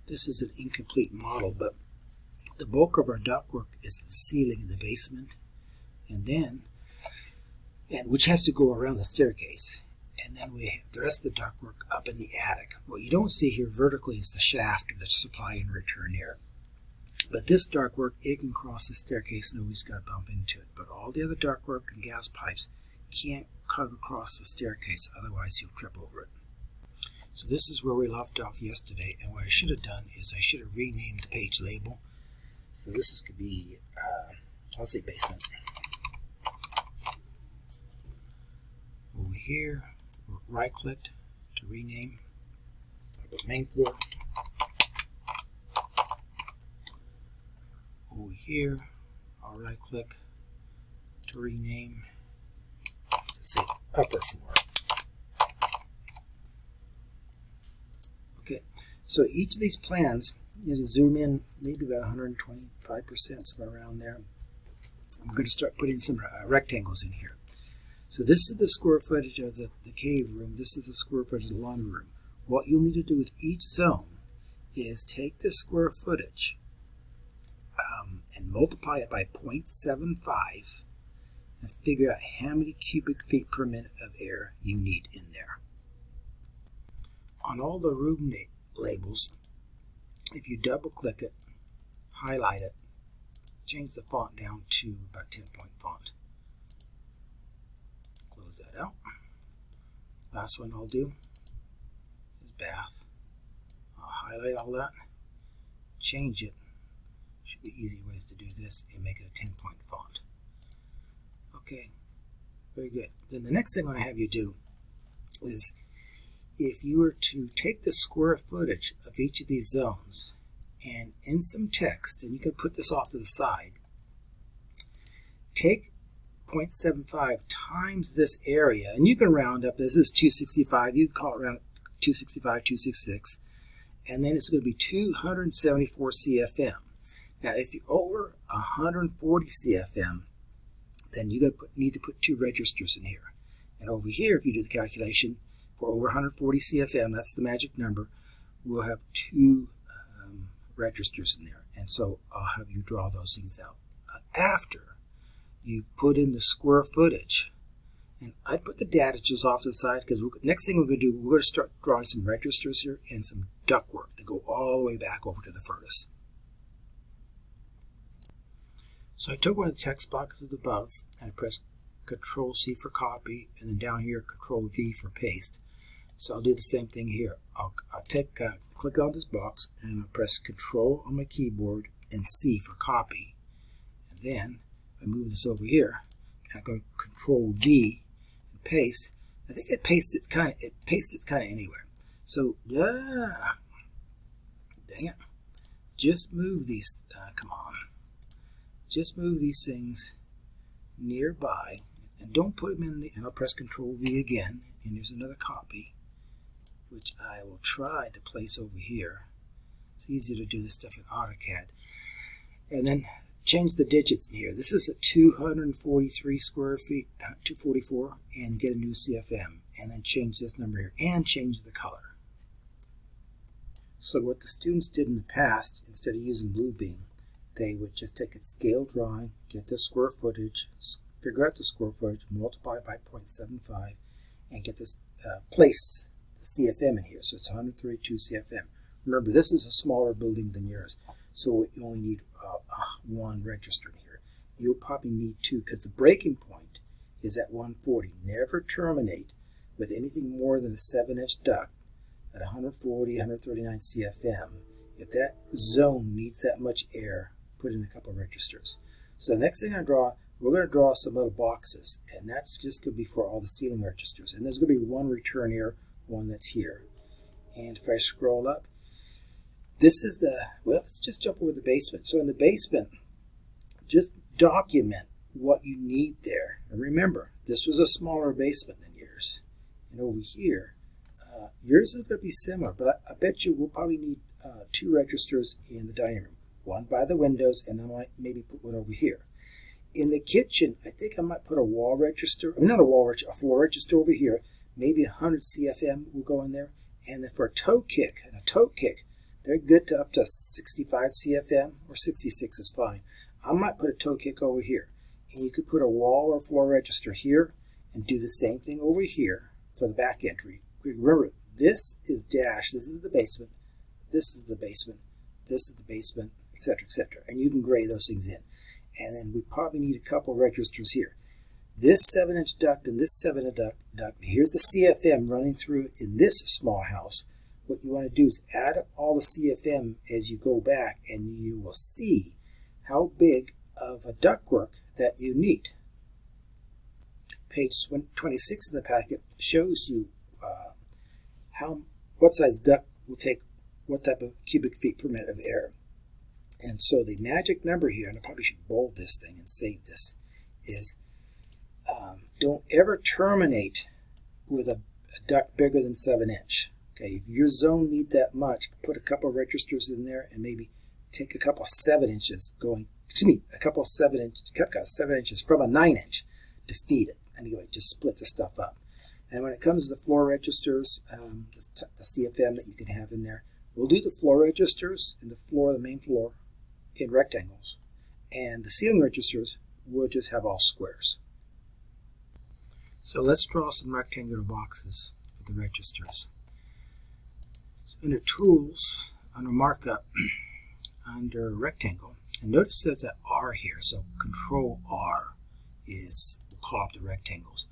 This is an incomplete model, but the bulk of our ductwork is the ceiling in the basement, and which has to go around the staircase. And then we have the rest of the ductwork up in the attic. What you don't see here vertically is the shaft of the supply and return air. But this ductwork, it can cross the staircase, nobody's got to bump into it. But all the other ductwork and gas pipes can't cut across the staircase, otherwise you'll trip over it. So this is where we left off yesterday, and what I should have done is I should have renamed the page label. So this could be, I'll say basement. Over here, right clicked to rename. I'll put main floor. Over here, I'll right click to rename to say upper floor. Okay, so each of these plans, you know, to zoom in maybe about 125%, somewhere around there. I'm going to start putting some rectangles in here. So this is the square footage of the cave room. This is the square footage of the laundry room. What you'll need to do with each zone is take this square footage and multiply it by 0.75 and figure out how many cubic feet per minute of air you need in there. On all the room labels, if you double click it, highlight it, change the font down to about 10-point font. Close that out. Last one I'll do is bath. I'll highlight all that, change it. Should be easy ways to do this and make it a 10-point font. Okay, very good. Then the next thing I have you do is, if you were to take the square footage of each of these zones and in some text, and you can put this off to the side, take 0.75 times this area, and you can round up. This is 265. You can call it around 265, 266, and then it's going to be 274 CFM. Now, if you're over 140 CFM, then you're going to need to put 2 registers in here. And over here, if you do the calculation, for over 140 CFM, that's the magic number, we'll have 2 registers in there. And so I'll have you draw those things out. After you've put in the square footage, and I'd put the data just off to the side, because next thing we're going to do, we're going to start drawing some registers here and some ductwork that go all the way back over to the furnace. So I took one of the text boxes above and I pressed Control C for copy, and then down here Control V for paste. So I'll do the same thing here. I'll click on this box and I'll press Control on my keyboard and C for copy. And then I move this over here and I go Control V and paste. I think it pastes it kind of anywhere. So dang it, just move these. Come on. Just move these things nearby, and don't put them in the, and I'll press Control V again, and there's another copy, which I will try to place over here. It's easier to do this stuff in AutoCAD. And then change the digits in here. This is at 243 square feet, 244, and get a new CFM. And then change this number here, and change the color. So what the students did in the past, instead of using Bluebeam, they would just take a scale drawing, get the square footage, figure out the square footage, multiply by 0.75, and get this place the CFM in here. So it's 132 CFM. Remember, this is a smaller building than yours, so you only need 1 register in here. You'll probably need 2, because the breaking point is at 140. Never terminate with anything more than a 7-inch duct at 140, 139 CFM. If that zone needs that much air, put in a couple of registers. So the next thing I draw, we're going to draw some little boxes, and that's just going to be for all the ceiling registers. And there's going to be 1 return here, 1 that's here. And if I scroll up, this is the, well, let's just jump over the basement. So in the basement, just document what you need there. And remember, this was a smaller basement than yours. And over here, yours is going to be similar, but I bet you we'll probably need 2 registers in the dining room. 1 by the windows, and I might maybe put 1 over here. In the kitchen, I think I might put a wall register, I mean not a wall register, a floor register over here. Maybe 100 CFM will go in there. And then for a toe kick, They're good to up to 65 CFM, or 66 is fine. I might put a toe kick over here. And you could put a wall or floor register here and do the same thing over here for the back entry. Remember, this is dash, this is the basement, this is the basement, this is the basement, etc., etc. And you can gray those things in. And then we probably need a couple registers here. This 7-inch duct and this 7-inch duct, here's the CFM running through in this small house. What you want to do is add up all the CFM as you go back, and you will see how big of a ductwork that you need. Page 26 in the packet shows you what size duct will take what type of cubic feet per minute of air. And so the magic number here, and I probably should bold this thing and save this, is don't ever terminate with a duct bigger than 7-inch. Okay, if your zone need that much, put a couple of registers in there and maybe take a couple of 7 inches going, a couple of 7 inches from a 9-inch to feed it. Anyway, just split the stuff up. And when it comes to the floor registers, the CFM that you can have in there, we'll do the floor registers in the main floor, in rectangles. And the ceiling registers, we'll just have all squares. So let's draw some rectangular boxes for the registers. So under Tools, under Markup, under Rectangle, and notice there's that R here, so Control R is, we'll call up the rectangles.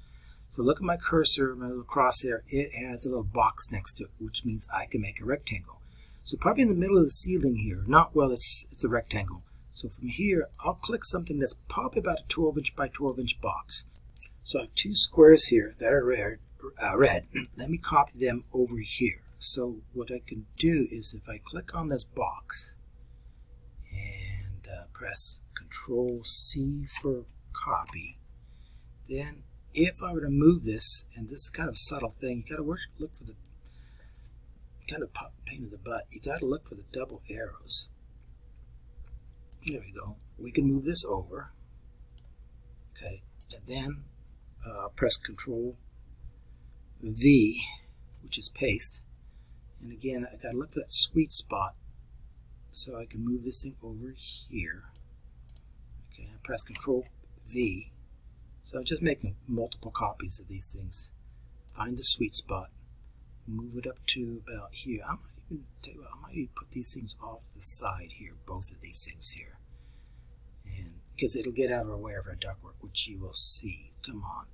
So look at my cursor, my little crosshair, it has a little box next to it, which means I can make a rectangle. So probably in the middle of the ceiling here, it's a rectangle. So from here, I'll click something that's probably about a 12-inch by 12-inch box. So I have two squares here that are red. Let me copy them over here. So what I can do is if I click on this box and press Control C for copy, then if I were to move this, and this is kind of a subtle thing, you got to look for the kind of pain in the butt. You got to look for the double arrows. There we go. We can move this over. Okay, and then press Control V, which is paste. And again, I got to look for that sweet spot, so I can move this thing over here. Okay, I press Control V. So I'm just making multiple copies of these things. Find the sweet spot, move it up to about here. I might even put these things off to the side here, both of these things here, and because it'll get out of our way of our ductwork, which you will see. Come on,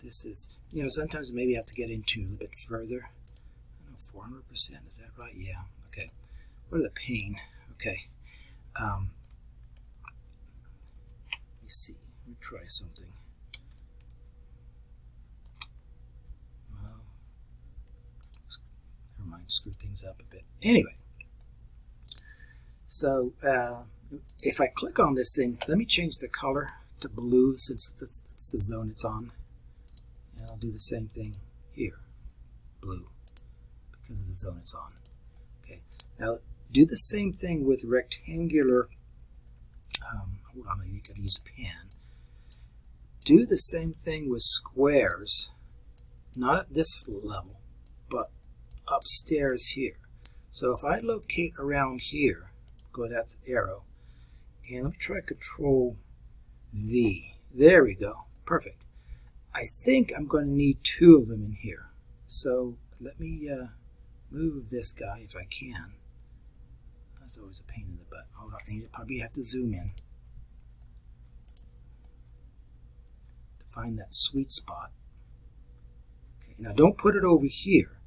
this is, sometimes maybe you have to get into a little bit further. I don't know, 400%, is that right? Yeah. Okay. What are the pain? Okay. Let me see. Let me try something. Screw things up a bit. Anyway, so if I click on this thing, let me change the color to blue since that's the zone it's on, and I'll do the same thing here, blue, because of the zone it's on. Okay, now do the same thing with rectangular. Hold on, you got to use a pen. Do the same thing with squares, not at this level, but upstairs here. So if I locate around here, go to that arrow, and let me try Control V. There we go. Perfect. I think I'm going to need two of them in here. So let me move this guy if I can. That's always a pain in the butt. Hold on, I probably have to zoom in to find that sweet spot. Okay, now don't put it over here,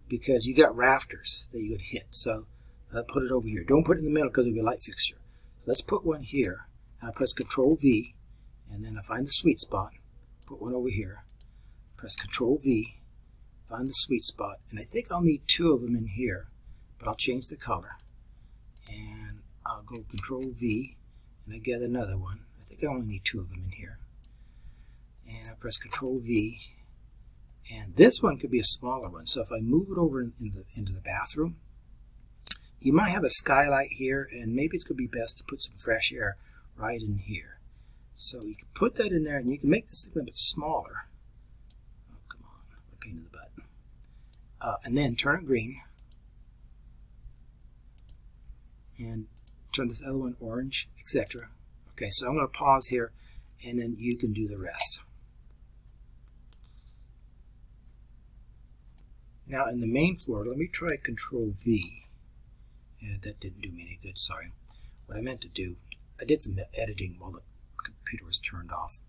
because you got rafters that you could hit. So put it over here. Don't put it in the middle because it'll be a light fixture. So let's put one here. I press Control V, and then I find the sweet spot. Put one over here. Press Control V, find the sweet spot, and I think I'll need two of them in here, but I'll change the color. And I'll go Control V, and I get another one. I think I only need two of them in here. And I press Control V. And this one could be a smaller one. So if I move it over into the bathroom, you might have a skylight here, and maybe it's going to be best to put some fresh air right in here. So you can put that in there, and you can make this thing a bit smaller. Oh, come on. What a pain in the butt. And then turn it green. and turn this other one orange, etc. Okay, so I'm going to pause here, and then you can do the rest. Now in the main floor, let me try Control V. Yeah, that didn't do me any good, sorry. What I meant to do, I did some editing while the computer was turned off.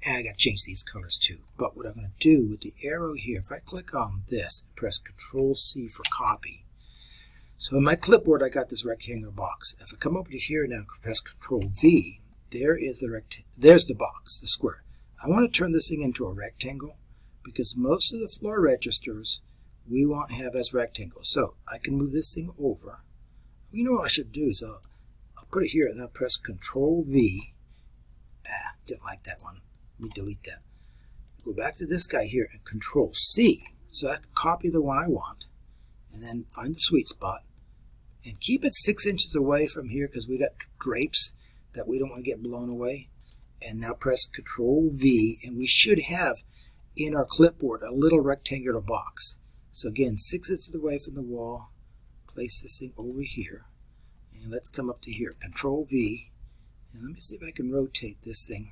And I got to change these colors too. But what I'm going to do with the arrow here, if I click on this and press Control C for copy. So in my clipboard, I got this rectangular box. If I come over to here now and press Control V, there is there's the box, the square. I want to turn this thing into a rectangle because most of the floor registers we want to have as rectangles. So I can move this thing over. You know what I should do is I'll put it here and I'll press Control V. Didn't like that one. Let me delete that. Go back to this guy here and Control C. So I can copy the one I want and then find the sweet spot and keep it 6 inches away from here because we got drapes that we don't want to get blown away. And now press Control V and we should have in our clipboard a little rectangular box. So again, 6 inches away from the wall, place this thing over here, and let's come up to here, Control V, and let me see if I can rotate this thing.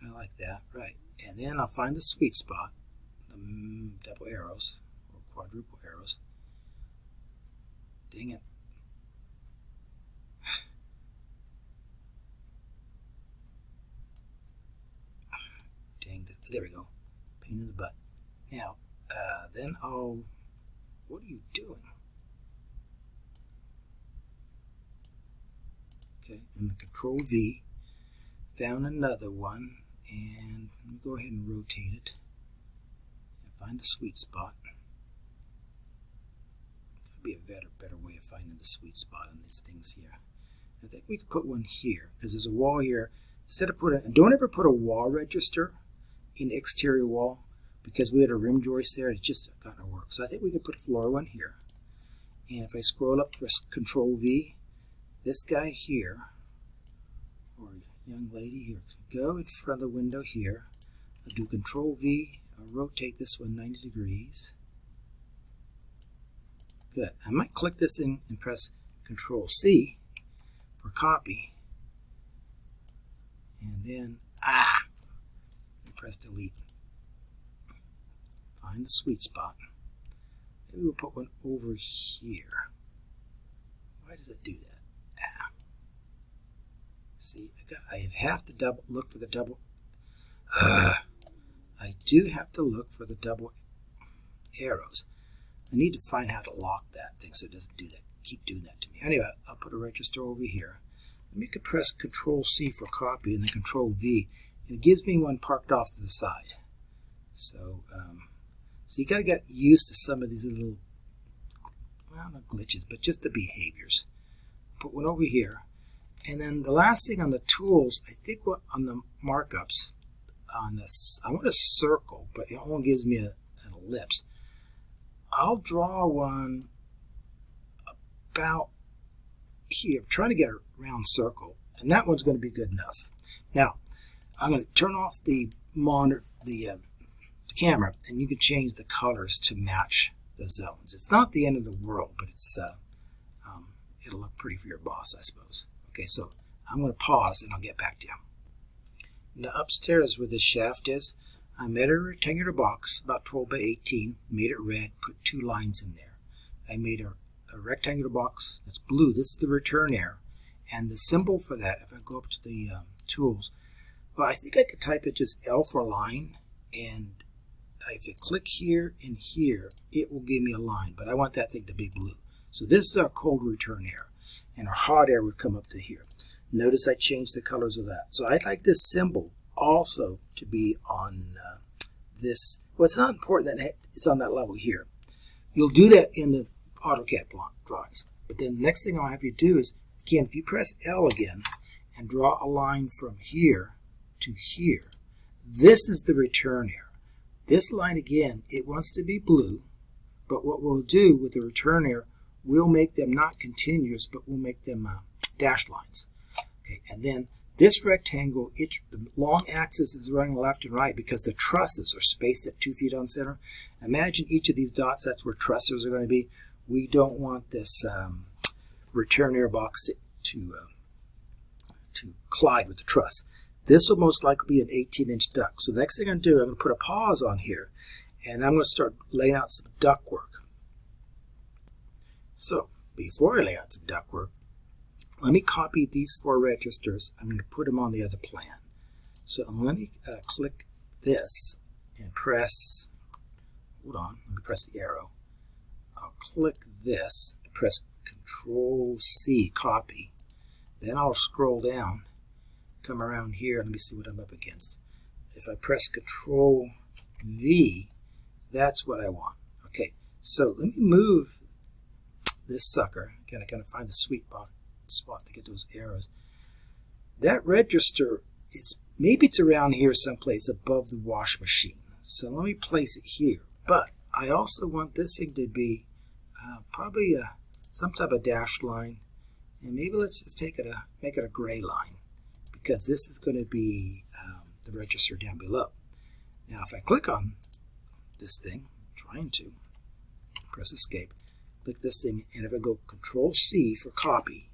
I like that, right. And then I'll find the sweet spot, the double arrows, or quadruple arrows. Dang it. Dang, there we go. Pain in the butt. Now, then what are you doing? Okay, and the Control V, found another one, and let me go ahead and rotate it and find the sweet spot. There'll be a better way of finding the sweet spot on these things here. I think we could put one here because there's a wall here. Instead of don't ever put a wall register in the exterior wall, because we had a rim joist there, it's just not going to work. So I think we can put a floor one here. And if I scroll up, press Control V, this guy here, or young lady here, can go in front of the window here. I'll do Control V, I'll rotate this one 90 degrees. Good. I might click this in and press Control C for copy. And then, press delete. Find the sweet spot. Maybe we'll put one over here. Why does it do that? See, I have to look for the double. I do have to look for the double arrows. I need to find how to lock that thing so it doesn't do that. Keep doing that to me. Anyway, I'll put a register over here. Let me press Control C for copy and then Control V, and it gives me one parked off to the side. So, so you got to get used to some of these little, well, not glitches, but just the behaviors. Put one over here. And then the last thing on the tools, I think on the markups, on this, I want a circle, but it only gives me an ellipse. I'll draw one about here. I'm trying to get a round circle, and that one's going to be good enough. Now, I'm going to turn off the monitor, the camera, and you can change the colors to match the zones. It's not the end of the world, but it's it'll look pretty for your boss, I suppose. Okay, so I'm going to pause and I'll get back to you. Now upstairs where this shaft is, I made a rectangular box about 12 by 18, made it red, put 2 lines in there. I made a rectangular box that's blue. This is the return error, and the symbol for that, if I go up to the tools, well, I think I could type it just L for line, and if I click here and here, it will give me a line, but I want that thing to be blue. So this is our cold return error, and our hot air would come up to here. Notice I changed the colors of that. So I'd like this symbol also to be on this. Well, it's not important that it's on that level here. You'll do that in the AutoCAD drawings. But then the next thing I'll have you do is, again, if you press L again and draw a line from here to here, this is the return error. This line, again, it wants to be blue, but what we'll do with the return error, we'll make them not continuous, but we'll make them dashed lines. Okay, and then this rectangle, the long axis is running left and right because the trusses are spaced at 2 feet on center. Imagine each of these dots, that's where trusses are going to be. We don't want this return air box to collide with the truss. This will most likely be an 18-inch duct. So the next thing I'm going to do, I'm going to put a pause on here, and I'm going to start laying out some duct work. So before I lay out some duct work, let me copy these 4 registers. I'm going to put them on the other plan. So let me click this and press, hold on, let me press the arrow. I'll click this, press Control C, copy. Then I'll scroll down, come around here, and let me see what I'm up against. If I press Control V, that's what I want. Okay, so let me move this sucker. Again, I gotta find the sweet spot to get those arrows. That register, maybe it's around here someplace above the wash machine. So let me place it here. But I also want this thing to be probably some type of dashed line. And maybe let's just make it a gray line, because this is going to be the register down below. Now if I click on this thing, I'm trying to press escape, click this thing, and if I go Control C for copy,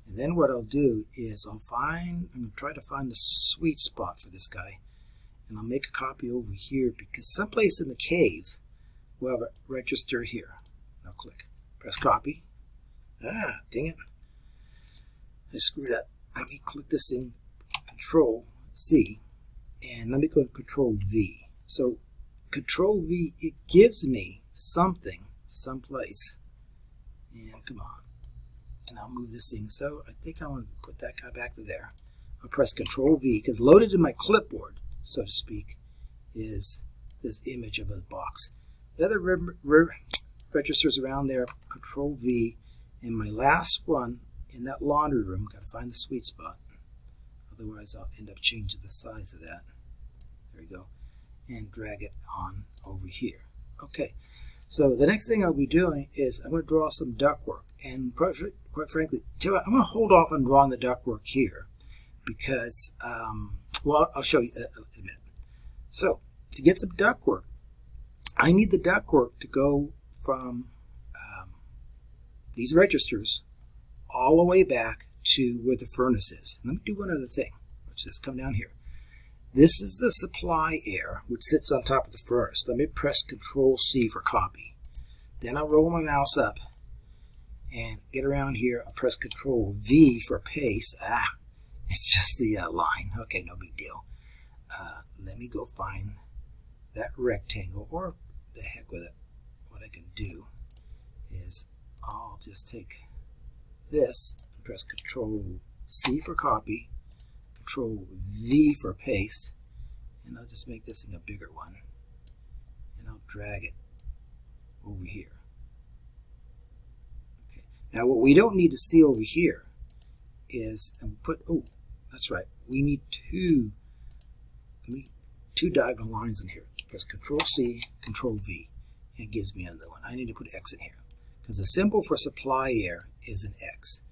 and then what I'll do is I'm going to try to find the sweet spot for this guy, and I'll make a copy over here, because someplace in the cave we'll have a register here. I'll click, press copy. Ah, dang it. I screwed up. Let me click this in Control C, and let me go to Control V. So Control V, it gives me something someplace. And come on. And I'll move this thing. So I think I want to put that guy back to there. I'll press Control V, because loaded in my clipboard, so to speak, is this image of a box. The other registers around there, Control V, and my last one in that laundry room, got to find the sweet spot. Otherwise, I'll end up changing the size of that. There we go. And drag it on over here. Okay, so the next thing I'll be doing is I'm going to draw some ductwork. And quite frankly, I'm going to hold off on drawing the ductwork here, because, well, I'll show you in a minute. So to get some ductwork, I need the ductwork to go from these registers all the way back to where the furnace is. Let me do one other thing. Watch this, come down here. This is the supply air, which sits on top of the furnace. Let me press Control C for copy. Then I'll roll my mouse up and get around here. I'll press Control V for paste. It's just the line. Okay, no big deal. Let me go find that rectangle, or the heck with it. What I can do is I'll just take this and press Control C for copy, Control V for paste, and I'll just make this thing a bigger one, and I'll drag it over here. Okay. Now what we don't need to see over here is, and put, oh, that's right, we need two diagonal lines in here. Press Control C, Control V, and it gives me another one. I need to put X in here, because the symbol for supply air is an X.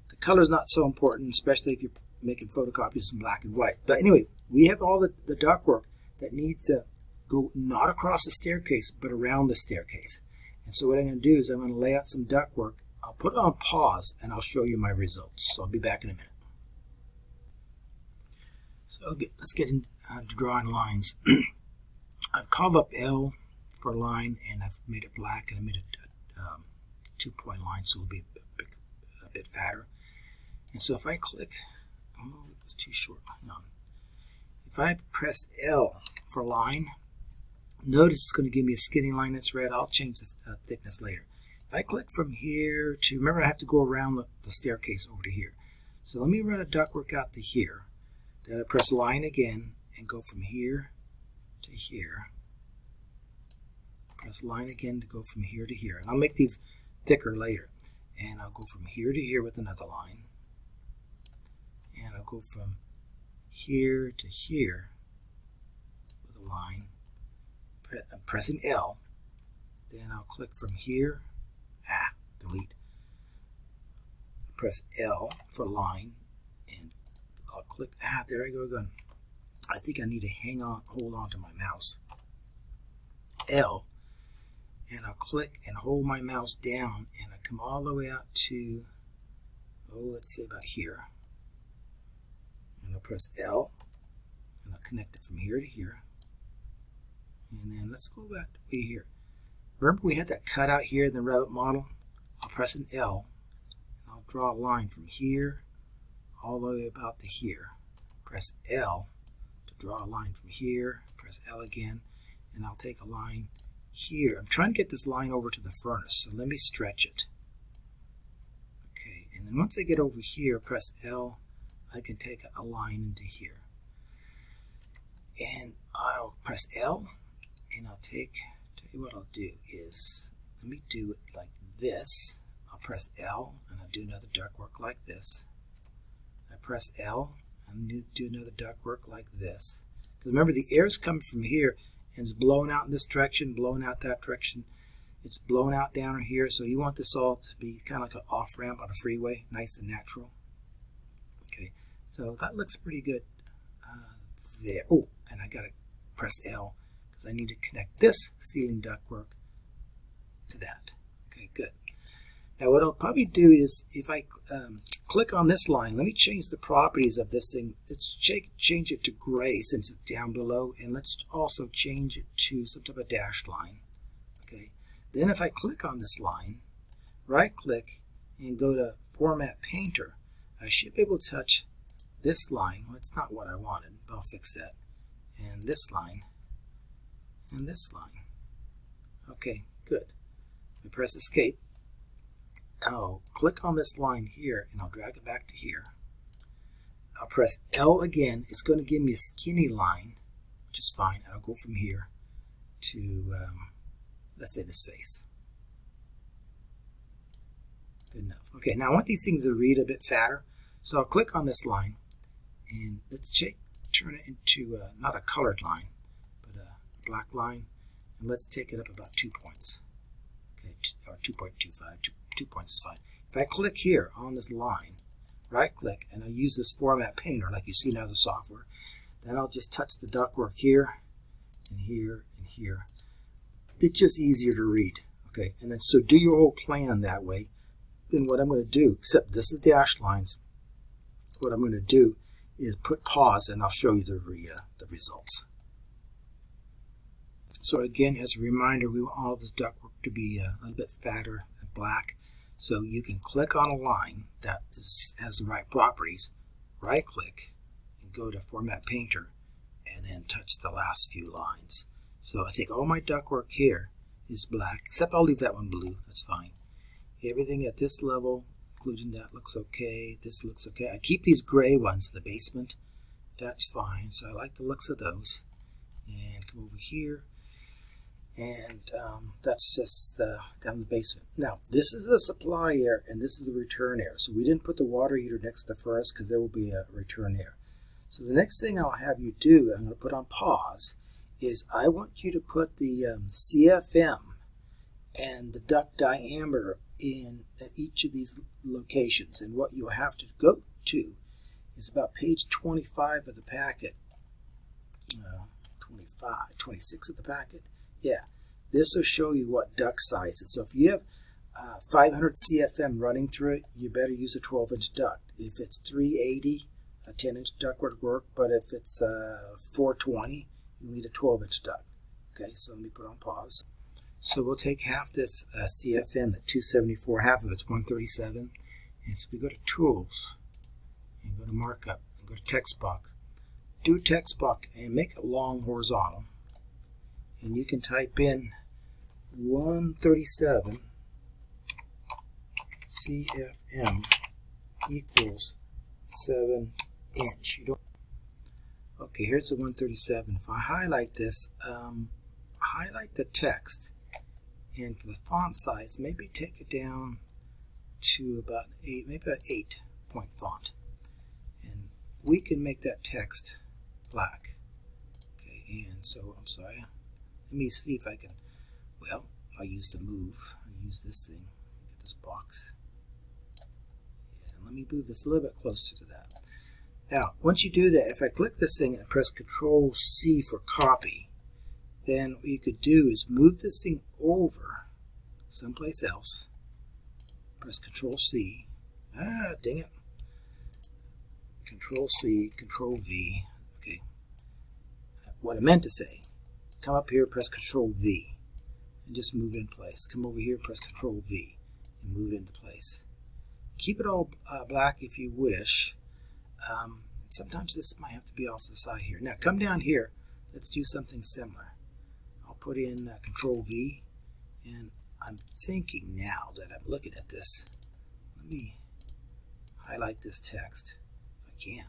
The color is not so important, especially if you're making photocopies in black and white. But anyway, we have all the ductwork that needs to go not across the staircase, but around the staircase. And so what I'm going to do is I'm going to lay out some ductwork. I'll put it on pause, and I'll show you my results. So I'll be back in a minute. So let's get into drawing lines. I've called up L for line, and I've made it black, and I made it 2-point line, so it'll be a bit fatter. And so if I click, oh, it's too short. Hang on. If I press L for line, notice it's going to give me a skinny line that's red. I'll change the thickness later. If I click from here to, remember I have to go around the staircase over to here. So let me run a ductwork out to here. Then I press line again and go from here to here. Press line again to go from here to here. And I'll make these thicker later. And I'll go from here to here with another line. And I'll go from here to here with a line. I'm pressing L. Then I'll click from here. Delete. Press L for line. And I'll click. There I go again. I think I need to hold on to my mouse. L. and I'll click and hold my mouse down, and I come all the way out to, let's say about here. And I'll press L, and I'll connect it from here to here. And then let's go back to here. Remember we had that cutout here in the Revit model? I'll press an L, and I'll draw a line from here all the way about to here. Press L to draw a line from here, press L again, and I'll take a line here. I'm trying to get this line over to the furnace, so let me stretch it. Okay, and then once I get over here, press L, I can take a line into here. And I'll press L, and I'll tell you what I'll do is, let me do it like this. I'll press L, and I'll do another ductwork like this. I press L, and do another ductwork like this. Because remember, the air is coming from here, and it's blowing out in this direction, blowing out that direction. It's blowing out down here, so you want this all to be kind of like an off-ramp on a freeway, nice and natural. Okay, so that looks pretty good there. Oh, and I got to press L, because I need to connect this ceiling ductwork to that. Okay, good. Now what I'll probably do is, if I click on this line, let me change the properties of this thing. Let's change it to gray since it's down below, and let's also change it to some type of dashed line. Okay. Then if I click on this line, right click and go to Format Painter, I should be able to touch this line. Well, it's not what I wanted, but I'll fix that. And this line, and this line. Okay, good. I press Escape. I'll click on this line here, and I'll drag it back to here. I'll press L again. It's going to give me a skinny line, which is fine. I'll go from here to, let's say, this face. Good enough. Okay, now I want these things to read a bit fatter, so I'll click on this line, and let's turn it into not a colored line, but a black line, and let's take it up about 2 points. Okay, or 2.25. 2 points is fine. If I click here on this line, right click, and I use this Format Painter like you see in other software, then I'll just touch the ductwork here and here and here. It's just easier to read. Okay, and then so do your whole plan that way. Then what I'm going to do, except this is dashed lines, what I'm going to do is put pause, and I'll show you the results. So again, as a reminder, we want all this ductwork to be a little bit fatter and black. So you can click on a line that has the right properties, right click, and go to Format Painter, and then touch the last few lines. So I think all my ductwork here is black, except I'll leave that one blue, that's fine. Everything at this level, including that, looks okay. This looks okay. I keep these gray ones in the basement, that's fine. So I like the looks of those. And come over here. And that's just down the basement. Now, this is the supply air, and this is the return air. So we didn't put the water heater next to the furnace because there will be a return air. So the next thing I'll have you do, I'm going to put on pause, is I want you to put the CFM and the duct diameter in at each of these locations. And what you'll have to go to is about page 25 of the packet. 26 of the packet. Yeah, this will show you what duct sizes. So if you have 500 CFM running through it, you better use a 12-inch duct. If it's 380, a 10-inch duct would work, but if it's 420, you need a 12-inch duct. Okay, so let me put on pause. So we'll take half this CFM at 274, half of it's 137. And so we go to Tools, and go to Markup, and go to Text Box. Do text box and make it long horizontal. And you can type in 137 CFM equals 7 inch. Okay, here's the 137. If I highlight this, highlight the text, and for the font size, maybe take it down to about 8, maybe an 8-point font. And we can make that text black. Okay, and so I'm sorry. Let me see if I can, well, I'll use the move. I'll use this thing, get this box. Yeah, let me move this a little bit closer to that. Now, once you do that, if I click this thing and press Control C for copy, then what you could do is move this thing over someplace else. Press Control C. Ah, dang it. Control C, Control V. Okay. What I meant to say, come up here, press Control V, and just move it in place. Come over here, press Control V, and move it into place. Keep it all black if you wish. Sometimes this might have to be off to the side here. Now come down here. Let's do something similar. I'll put in Control V, and I'm thinking now that I'm looking at this. Let me highlight this text if I can.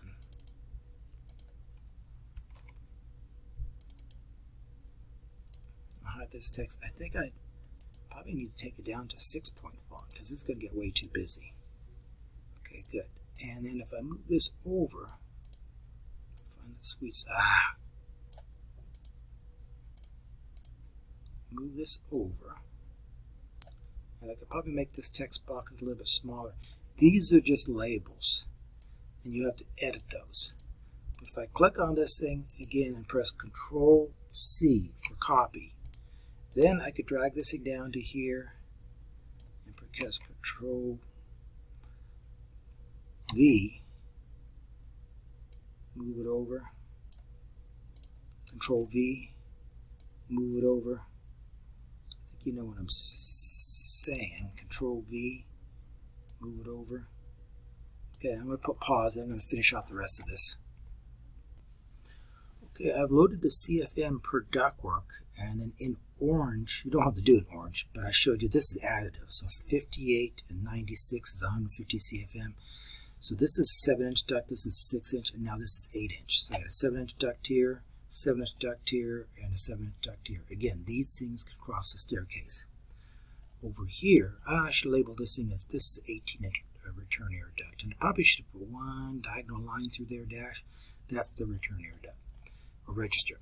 I'll highlight this text. I think I probably need to take it down to 6-point font because this is going to get way too busy. Okay, good. And then if I move this over, find the sweet spot. Move this over, and I could probably make this text box a little bit smaller. These are just labels, and you have to edit those. But if I click on this thing again and press Control C for copy, then I could drag this thing down to here and press Control V, move it over, Control V, move it over. You know what I'm saying. Control V, move it over. Okay, I'm going to put pause. I'm going to finish off the rest of this. Okay, I've loaded the CFM per ductwork, and then in orange, you don't have to do it in orange, but I showed you this is additive. So 58 and 96 is 150 CFM. So this is 7-inch duct, this is 6-inch, and now this is 8-inch. So I got a 7-inch duct here, 7-inch duct here, and a 7-inch duct here. Again, these things can cross the staircase. Over here, I should label this thing as this is 18-inch return air duct. And I probably should put one diagonal line through there, dash. That's the return air duct, or register.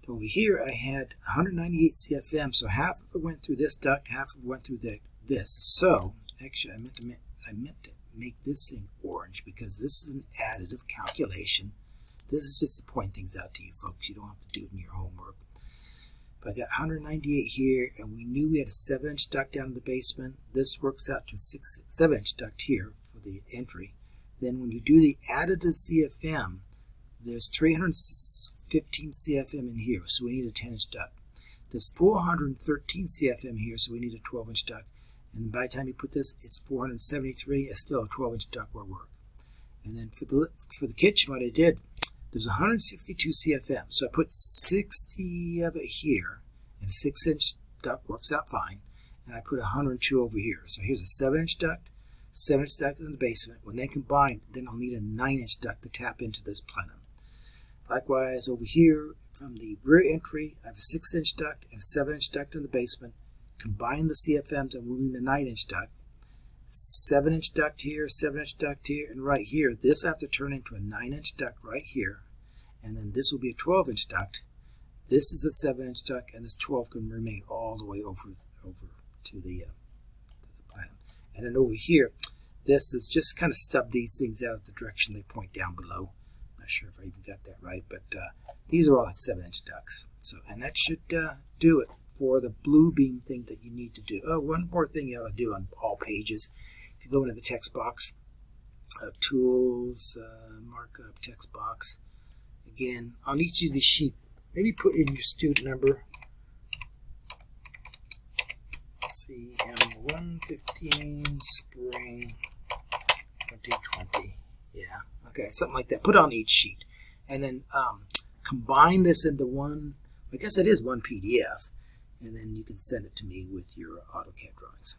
Over here, I had 198 CFM, so half of it went through this duct, half of it went through this. So, actually, I meant to make this thing orange because this is an additive calculation. This is just to point things out to you folks. You don't have to do it in your homework. But I got 198 here, and we knew we had a 7-inch duct down in the basement. This works out to 7-inch duct here for the entry. Then when you do the additive CFM, there's 315 CFM in here, so we need a 10-inch duct. There's 413 CFM here, so we need a 12-inch duct. And by the time you put this, it's 473. It's still a 12-inch ductwork work. And then for the kitchen, what I did, there's 162 CFM. So I put 60 of it here, and a 6-inch duct works out fine. And I put 102 over here. So here's a 7-inch duct, 7-inch duct in the basement. When they combine, then I'll need a 9-inch duct to tap into this plenum. Likewise, over here, from the rear entry, I have a 6-inch duct and a 7-inch duct in the basement. Combine the CFMs and we'll need a 9-inch duct. 7-inch duct here, 7-inch duct here, and right here, this I have to turn into a 9-inch duct right here. And then this will be a 12-inch duct. This is a 7-inch duct, and this 12 can remain all the way over to the plenum. And then over here, this is just kind of stub these things out the direction they point down below. Not sure if I even got that right, but these are all like 7-inch ducts. So, and that should do it for the Bluebeam thing that you need to do. Oh, one more thing you ought to do on all pages. If you go into the text box, tools, markup, text box. Again, on each of these sheets, maybe put in your student number. Let's see, 115 spring 2020. Yeah, okay, something like that. Put on each sheet. And then combine this into one, I guess it is one PDF. And then you can send it to me with your AutoCAD drawings.